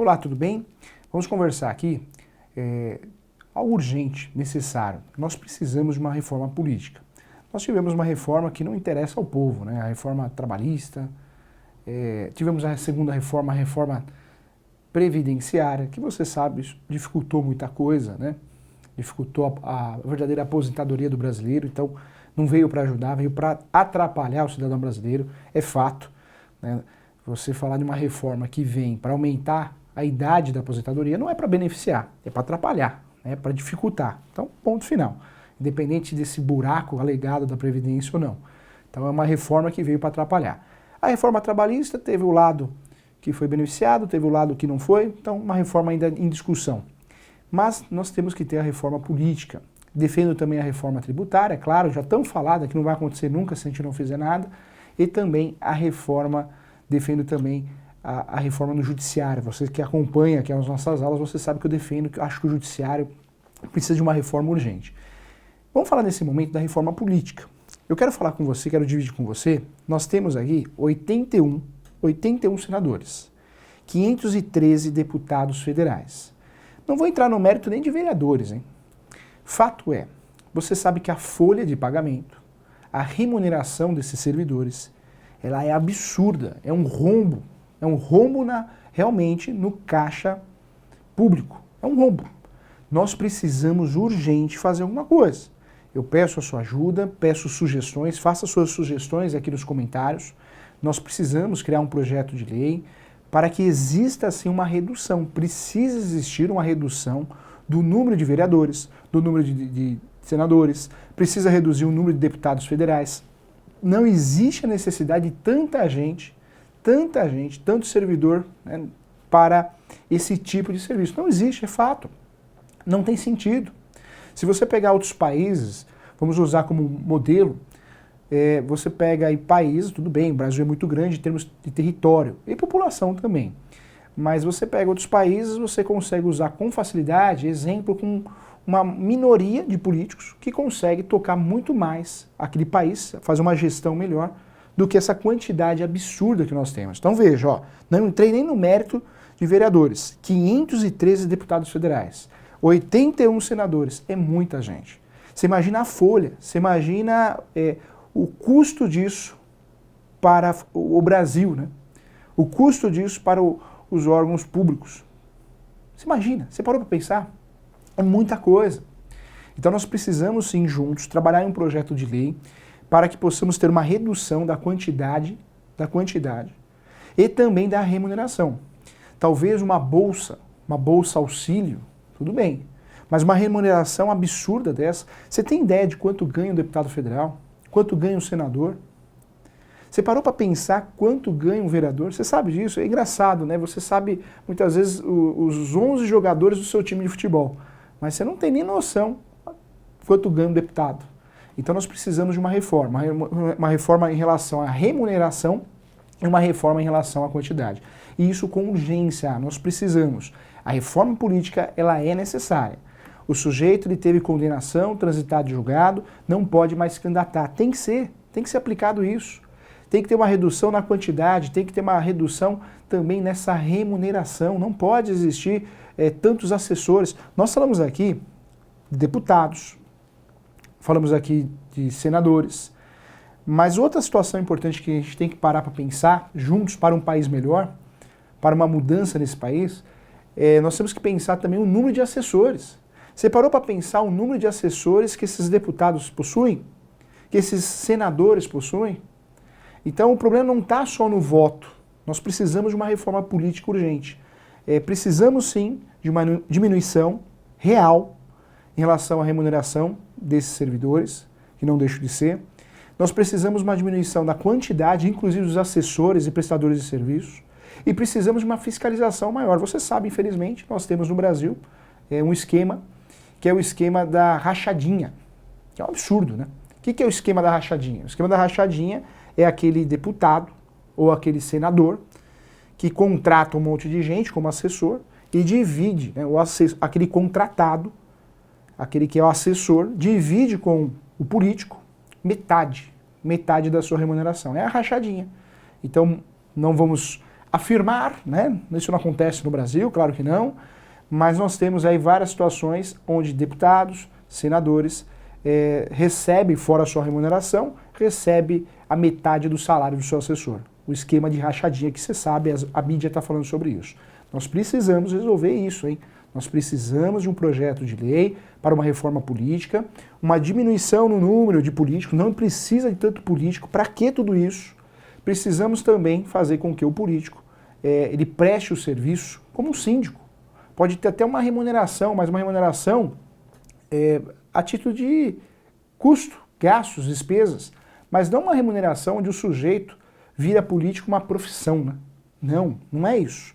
Olá, tudo bem? Vamos conversar aqui algo urgente, necessário. Nós precisamos de uma reforma política. Nós tivemos uma reforma que não interessa ao povo, né? A reforma trabalhista, tivemos a segunda reforma, a reforma previdenciária, que você sabe, dificultou muita coisa, né? Dificultou a verdadeira aposentadoria do brasileiro, então não veio para ajudar, veio para atrapalhar o cidadão brasileiro, é fato, né? Você falar de uma reforma que vem para aumentar a idade da aposentadoria não é para beneficiar, é para atrapalhar, é para dificultar. Então, ponto final. Independente desse buraco alegado da Previdência ou não. Então é uma reforma que veio para atrapalhar. A reforma trabalhista teve o lado que foi beneficiado, teve o lado que não foi, então uma reforma ainda em discussão. Mas nós temos que ter a reforma política. Defendo também a reforma tributária, claro, já tão falada que não vai acontecer nunca se a gente não fizer nada, e também a reforma, defendo também a reforma no judiciário. Você que acompanha aqui as nossas aulas, você sabe que eu defendo, que eu acho que o judiciário precisa de uma reforma urgente. Vamos falar nesse momento da reforma política. Eu quero falar com você, quero dividir com você, nós temos aqui 81 senadores, 513 deputados federais. Não vou entrar no mérito nem de vereadores, hein? Fato é, você sabe que a folha de pagamento, a remuneração desses servidores, ela é absurda, é um rombo realmente no caixa público, é um rombo. Nós precisamos urgente fazer alguma coisa. Eu peço a sua ajuda, peço sugestões, faça suas sugestões aqui nos comentários. Nós precisamos criar um projeto de lei para que exista assim uma redução. Precisa existir uma redução do número de vereadores, do número de senadores, precisa reduzir o número de deputados federais. Não existe a necessidade de tanta gente, tanto servidor, né, para esse tipo de serviço. Não existe, é fato. Não tem sentido. Se você pegar outros países, vamos usar como modelo, você pega aí países, tudo bem, o Brasil é muito grande em termos de território e população também. Mas você pega outros países, você consegue usar com facilidade, exemplo, com uma minoria de políticos que consegue tocar muito mais aquele país, fazer uma gestão melhor do que essa quantidade absurda que nós temos. Então veja, ó, não entrei nem no mérito de vereadores, 513 deputados federais, 81 senadores, é muita gente. Você imagina a folha, você imagina o custo disso para o Brasil, né? O custo disso para os órgãos públicos. Você imagina, você parou para pensar? É muita coisa. Então nós precisamos sim juntos trabalhar em um projeto de lei para que possamos ter uma redução da quantidade e também da remuneração. Talvez uma bolsa auxílio, tudo bem, mas uma remuneração absurda dessa. Você tem ideia de quanto ganha um deputado federal? Quanto ganha um senador? Você parou para pensar quanto ganha um vereador? Você sabe disso? É engraçado, né? Você sabe muitas vezes os 11 jogadores do seu time de futebol, mas você não tem nem noção quanto ganha um deputado. Então nós precisamos de uma reforma em relação à remuneração e uma reforma em relação à quantidade. E isso com urgência, nós precisamos. A reforma política, ela é necessária. O sujeito, ele teve condenação, transitado de julgado, não pode mais se candidatar. Tem que ser aplicado isso. Tem que ter uma redução na quantidade, tem que ter uma redução também nessa remuneração. Não pode existir tantos assessores. Nós falamos aqui de deputados, falamos aqui de senadores, mas outra situação importante que a gente tem que parar para pensar, juntos para um país melhor, para uma mudança nesse país, nós temos que pensar também o número de assessores. Você parou para pensar o número de assessores que esses deputados possuem? Que esses senadores possuem? Então o problema não está só no voto. Nós precisamos de uma reforma política urgente. Precisamos sim de uma diminuição real em relação à remuneração desses servidores, que não deixam de ser. Nós precisamos de uma diminuição da quantidade, inclusive dos assessores e prestadores de serviços, e precisamos de uma fiscalização maior. Você sabe, infelizmente, nós temos no Brasil um esquema, que é o esquema da rachadinha, que é um absurdo, né? O que é o esquema da rachadinha? O esquema da rachadinha é aquele deputado ou aquele senador que contrata um monte de gente como assessor e divide, né, aquele contratado, aquele que é o assessor, divide com o político metade da sua remuneração. É a rachadinha. Então, não vamos afirmar, né? Isso não acontece no Brasil, claro que não, mas nós temos aí várias situações onde deputados, senadores recebem, fora a sua remuneração, recebe a metade do salário do seu assessor. O esquema de rachadinha que você sabe, a mídia está falando sobre isso. Nós precisamos resolver isso, hein? Nós precisamos de um projeto de lei para uma reforma política, uma diminuição no número de políticos, não precisa de tanto político, para que tudo isso? Precisamos também fazer com que o político ele preste o serviço como um síndico. Pode ter até uma remuneração, mas uma remuneração a título de custo, gastos, despesas, mas não uma remuneração onde o sujeito vira político uma profissão, né? Não, não é isso.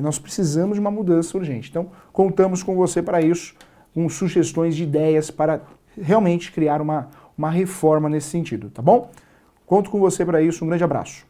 Nós precisamos de uma mudança urgente. Então, contamos com você para isso, com sugestões de ideias para realmente criar uma reforma nesse sentido, tá bom? Conto com você para isso, um grande abraço.